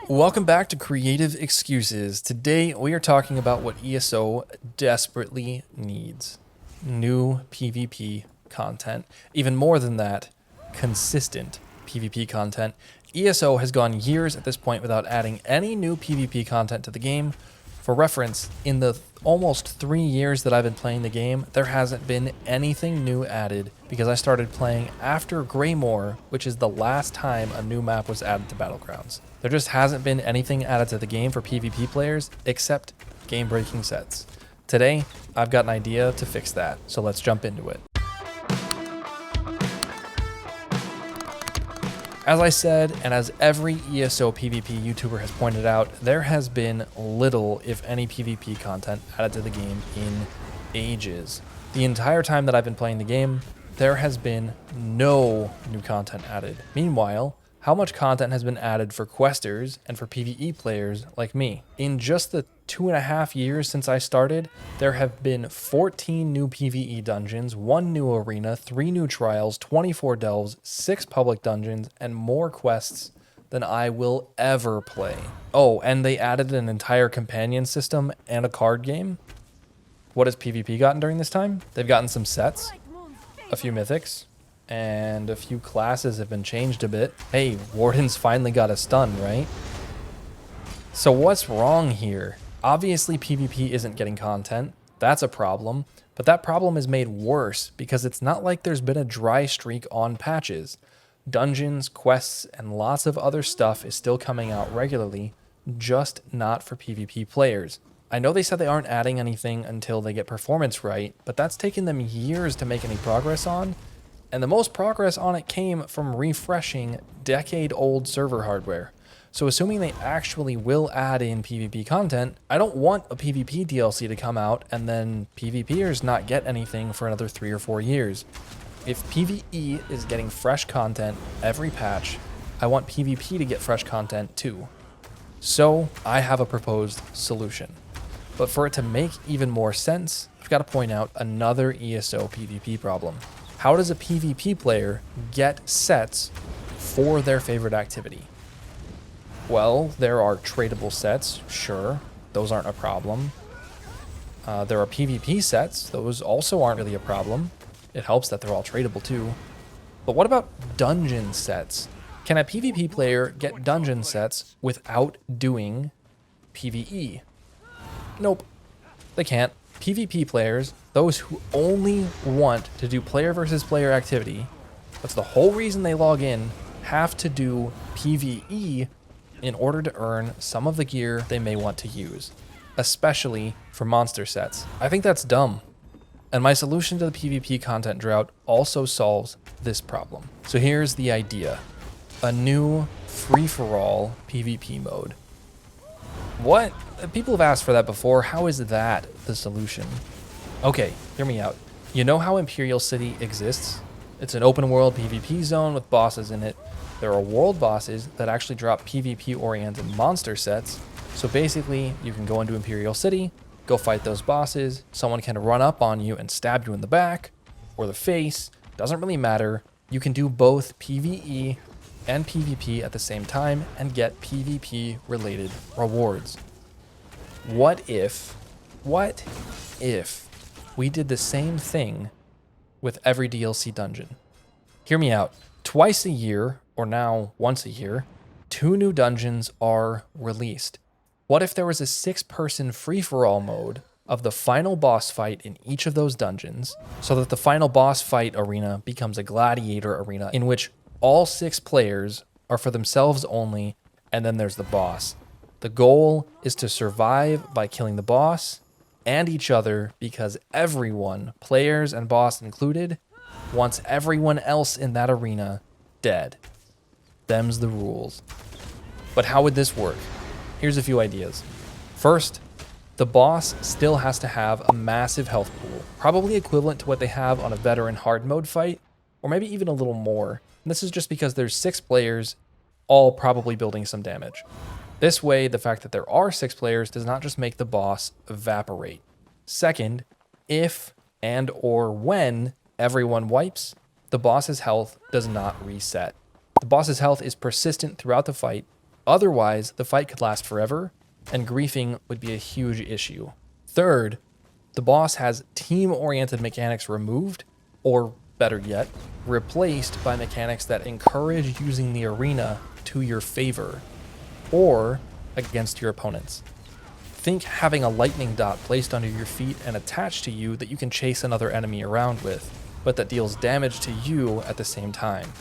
Welcome back to Creative Excuses. Today we are talking about what ESO desperately needs. New PvP content. Even more than that, consistent PvP content. ESO has gone years at this point without adding any new PvP content to the game. For reference, in the almost 3 years that I've been playing the game, there hasn't been anything new added because I started playing after Greymoor, which is the last time a new map was added to Battlegrounds. There just hasn't been anything added to the game for PvP players except game-breaking sets. Today, I've got an idea to fix that, so let's jump into it. As I said, and as every ESO PvP YouTuber has pointed out, there has been little, if any, PvP content added to the game in ages. The entire time that I've been playing the game, there has been no new content added. Meanwhile, how much content has been added for questers and for PvE players like me? In just the 2.5 years since I started, there have been 14 new PvE dungeons, 1 new arena, 3 new trials, 24 delves, 6 public dungeons, and more quests than I will ever play. Oh, and they added an entire companion system and a card game. What has PvP gotten during this time? They've gotten some sets, a few mythics, and a few classes have been changed a bit. Hey, Warden's finally got a stun, right? So what's wrong here? Obviously PvP isn't getting content. That's a problem. But that problem is made worse because it's not like there's been a dry streak on patches. Dungeons, quests, and lots of other stuff is still coming out regularly, just not for PvP players. I know they said they aren't adding anything until they get performance right, but that's taken them years to make any progress on. And the most progress on it came from refreshing decade-old server hardware. So assuming they actually will add in PvP content, I don't want a PvP DLC to come out and then PvPers not get anything for another 3 or 4 years. If PvE is getting fresh content every patch, I want PvP to get fresh content too. So I have a proposed solution. But for it to make even more sense, I've got to point out another ESO PvP problem. How does a PvP player get sets for their favorite activity? Well, there are tradable sets, sure, those aren't a problem. There are PvP sets, those also aren't really a problem. It helps that they're all tradable too. But what about dungeon sets? Can a PvP player get dungeon sets without doing PvE? Nope, they can't. PvP players, those who only want to do player versus player activity, that's the whole reason they log in, have to do PvE in order to earn some of the gear they may want to use, especially for monster sets. I think that's dumb. And my solution to the PvP content drought also solves this problem. So here's the idea. A new free-for-all PvP mode. What? People have asked for that before. How is that the solution? Okay, hear me out. You know how Imperial City exists? It's an open world PvP zone with bosses in it. There are world bosses that actually drop PvP-oriented monster sets. So basically, you can go into Imperial City, go fight those bosses, someone can run up on you and stab you in the back or the face. Doesn't really matter. You can do both PvE and PvP at the same time and get PvP-related rewards. What if we did the same thing with every DLC dungeon? Hear me out. Twice a year, or now once a year, 2 new dungeons are released. What if there was a 6-person free-for-all mode of the final boss fight in each of those dungeons, so that the final boss fight arena becomes a gladiator arena in which all 6 players are for themselves only, and then there's the boss. The goal is to survive by killing the boss and each other because everyone, players and boss included, wants everyone else in that arena dead. Them's the rules. But how would this work? Here's a few ideas. First, the boss still has to have a massive health pool, probably equivalent to what they have on a veteran hard mode fight, or maybe even a little more. And this is just because there's 6 players, all probably building some damage. This way, the fact that there are 6 players does not just make the boss evaporate. Second, if and or when everyone wipes, the boss's health does not reset. The boss's health is persistent throughout the fight Otherwise, the fight could last forever, and griefing would be a huge issue. Third, the boss has team-oriented mechanics removed, or better yet, replaced by mechanics that encourage using the arena to your favor, or against your opponents. Think having a lightning dot placed under your feet and attached to you that you can chase another enemy around with, but that deals damage to you at the same time.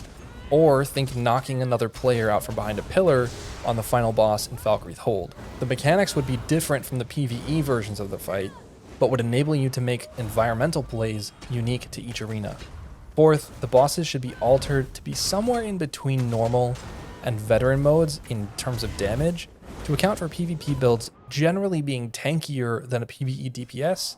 Or think knocking another player out from behind a pillar on the final boss in Valkyrie's Hold. The mechanics would be different from the PvE versions of the fight, but would enable you to make environmental plays unique to each arena. Fourth, the bosses should be altered to be somewhere in between normal and veteran modes in terms of damage, to account for PvP builds generally being tankier than a PvE DPS,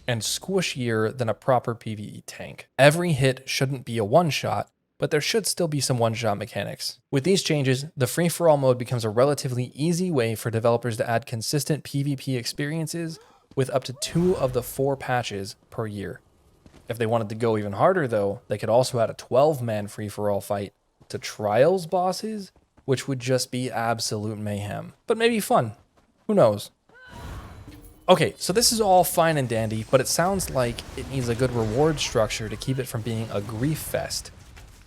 and squishier than a proper PvE tank. Every hit shouldn't be a one-shot, but there should still be some one-shot mechanics. With these changes, the free-for-all mode becomes a relatively easy way for developers to add consistent PvP experiences with up to 2 of the 4 patches per year. If they wanted to go even harder though, they could also add a 12-man free-for-all fight to Trials bosses, which would just be absolute mayhem. But maybe fun. Who knows? Okay, so this is all fine and dandy, but it sounds like it needs a good reward structure to keep it from being a grief fest,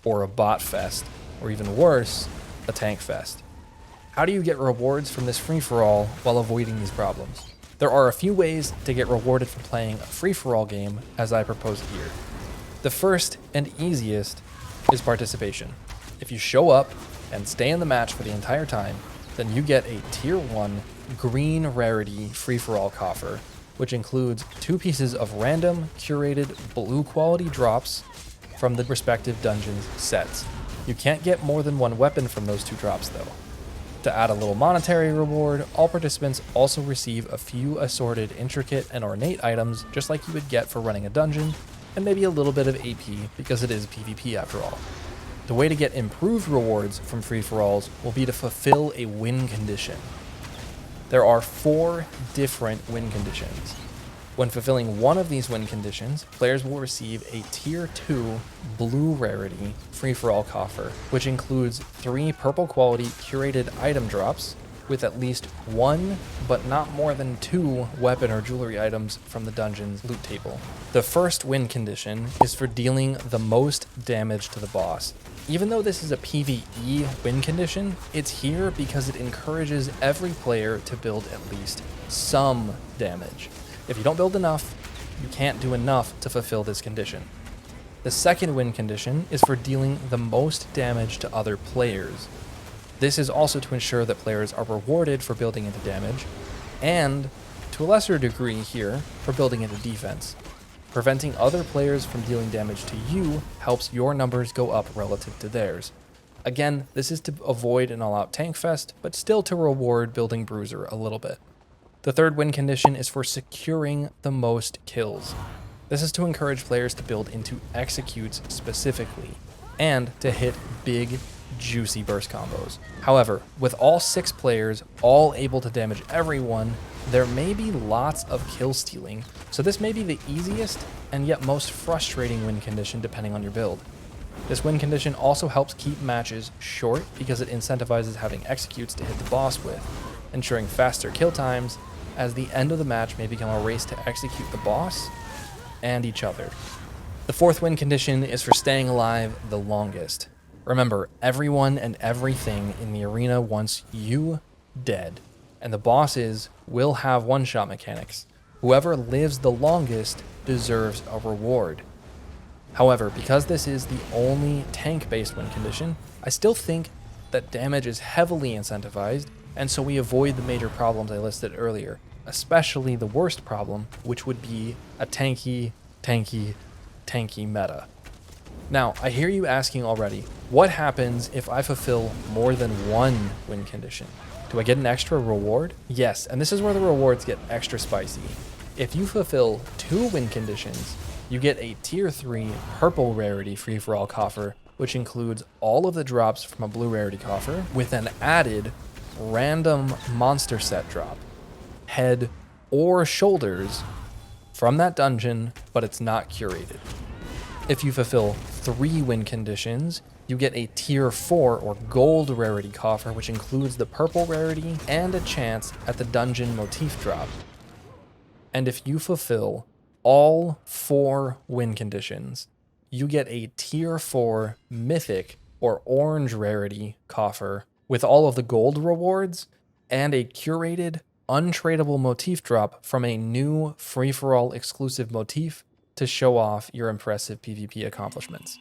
or a bot fest, or even worse, a tank fest. How do you get rewards from this free-for-all while avoiding these problems? There are a few ways to get rewarded for playing a free-for-all game, as I propose here. The first and easiest is participation. If you show up and stay in the match for the entire time, then you get a tier 1 green rarity free-for-all coffer, which includes 2 pieces of random curated blue quality drops from the respective dungeons sets. You can't get more than 1 weapon from those 2 drops though. To add a little monetary reward, all participants also receive a few assorted intricate and ornate items just like you would get for running a dungeon, and maybe a little bit of AP because it is PvP after all. The way to get improved rewards from free-for-alls will be to fulfill a win condition. There are 4 different win conditions. When fulfilling one of these win conditions, players will receive a tier 2 blue rarity free-for-all coffer, which includes 3 purple quality curated item drops with at least 1, but not more than 2 weapon or jewelry items from the dungeon's loot table. The first win condition is for dealing the most damage to the boss. Even though this is a PvE win condition, it's here because it encourages every player to build at least some damage. If you don't build enough, you can't do enough to fulfill this condition. The second win condition is for dealing the most damage to other players. This is also to ensure that players are rewarded for building into damage, and, to a lesser degree here, for building into defense. Preventing other players from dealing damage to you helps your numbers go up relative to theirs. Again, this is to avoid an all-out tank fest, but still to reward building Bruiser a little bit. The third win condition is for securing the most kills. This is to encourage players to build into executes specifically, and to hit big, juicy burst combos. However, with all 6 players all able to damage everyone, there may be lots of kill stealing, so this may be the easiest and yet most frustrating win condition depending on your build. This win condition also helps keep matches short because it incentivizes having executes to hit the boss with, ensuring faster kill times, as the end of the match may become a race to execute the boss and each other. The fourth win condition is for staying alive the longest. Remember, everyone and everything in the arena wants you dead, and the bosses will have one-shot mechanics. Whoever lives the longest deserves a reward. However, because this is the only tank-based win condition, I still think that damage is heavily incentivized, and so we avoid the major problems I listed earlier, especially the worst problem, which would be a tanky meta. Now, I hear you asking already, what happens if I fulfill more than 1 win condition? Do I get an extra reward? Yes, and this is where the rewards get extra spicy. If you fulfill 2 win conditions, you get a tier 3 purple rarity free-for-all coffer, which includes all of the drops from a blue rarity coffer with an added random monster set drop, head or shoulders from that dungeon, but it's not curated. If you fulfill 3 win conditions, You get a tier 4 or gold rarity coffer, which includes the purple rarity and a chance at the dungeon motif drop. And if you fulfill all 4 win conditions, you get a tier 4 mythic or orange rarity coffer with all of the gold rewards and a curated, untradeable motif drop from a new free-for-all exclusive motif to show off your impressive PvP accomplishments.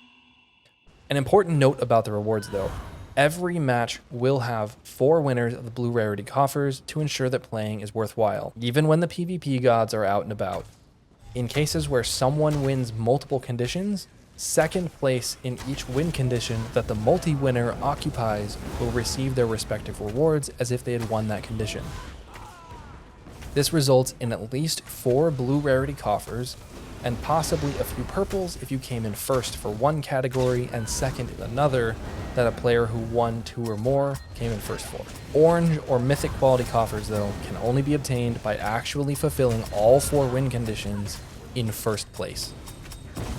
An important note about the rewards though, every match will have 4 winners of the blue rarity coffers to ensure that playing is worthwhile, even when the PvP gods are out and about. In cases where someone wins multiple conditions, second place in each win condition that the multi-winner occupies will receive their respective rewards as if they had won that condition. This results in at least 4 blue rarity coffers, and possibly a few purples if you came in first for one category and second in another that a player who won 2 or more came in first for. Orange or mythic quality coffers though can only be obtained by actually fulfilling all 4 win conditions in first place.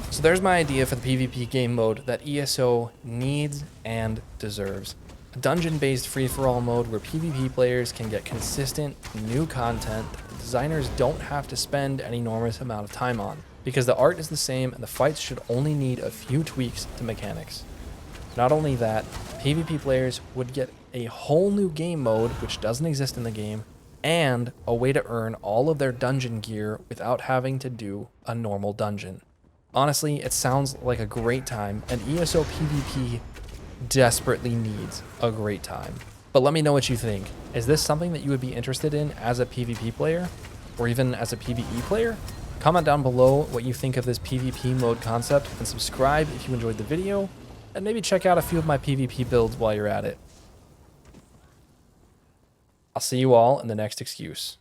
So there's my idea for the PvP game mode that ESO needs and deserves. A dungeon-based free-for-all mode where PvP players can get consistent, new content that the designers don't have to spend an enormous amount of time on, because the art is the same and the fights should only need a few tweaks to mechanics. Not only that, PvP players would get a whole new game mode which doesn't exist in the game, and a way to earn all of their dungeon gear without having to do a normal dungeon. Honestly, it sounds like a great time, and ESO PvP desperately needs a great time. But let me know what you think. Is this something that you would be interested in as a PvP player, or even as a PvE player? Comment down below what you think of this PvP mode concept, and subscribe if you enjoyed the video, and maybe check out a few of my PvP builds while you're at it. I'll see you all in the next excuse.